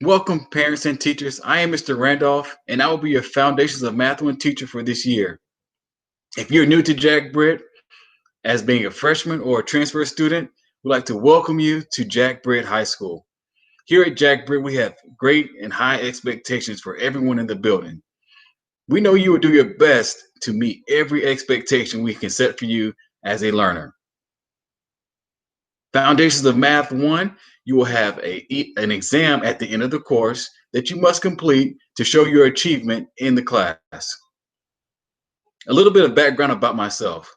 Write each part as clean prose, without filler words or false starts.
Welcome, parents and teachers. I am Mr. Randolph, and I will be your Foundations of Math 1 teacher for this year. If you're new to Jack Britt, as being a freshman or a transfer student, we'd like to welcome you to Jack Britt High School. Here at Jack Britt, we have great and high expectations for everyone in the building. We know you will do your best to meet every expectation we can set for you as a learner. Foundations of Math 1, you will have an exam at the end of the course that you must complete to show your achievement in the class. A little bit of background about myself.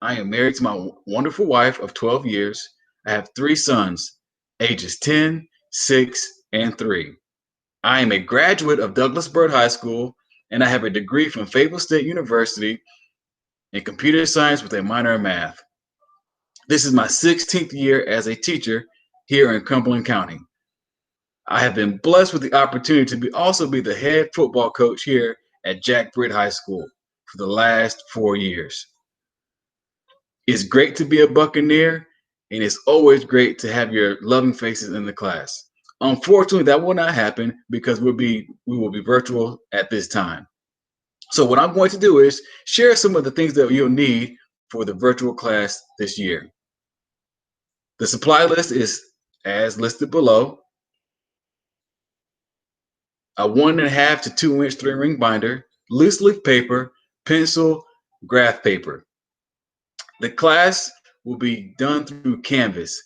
I am married to my wonderful wife of 12 years. I have 3 sons, ages 10, 6, and 3. I am a graduate of Douglas Byrd High School, and I have a degree from Fayetteville State University in computer science with a minor in math. This is my 16th year as a teacher here in Cumberland County. I have been blessed with the opportunity to also be the head football coach here at Jack Britt High School for the last 4 years. It's great to be a Buccaneer, and it's always great to have your loving faces in the class. Unfortunately, that will not happen because we will be virtual at this time. So what I'm going to do is share some of the things that you'll need for the virtual class this year. The supply list is as listed below. A 1.5 to 2 inch 3-ring binder, loose leaf paper, pencil, graph paper. The class will be done through Canvas.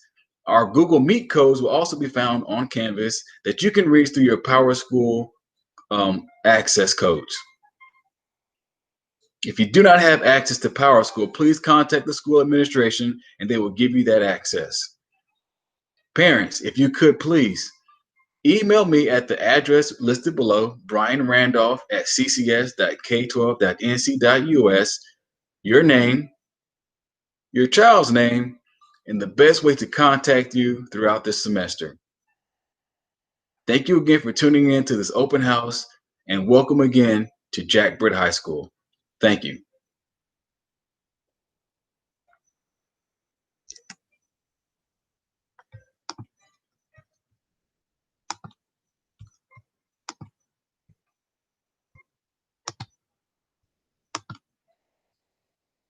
Our Google Meet codes will also be found on Canvas that you can read through your PowerSchool access codes. If you do not have access to PowerSchool, please contact the school administration and they will give you that access. Parents, if you could please email me at the address listed below, brianrandolph@ccs.k12.nc.us, your name, your child's name, and the best way to contact you throughout this semester. Thank you again for tuning in to this open house, and welcome again to Jack Britt High School. Thank you.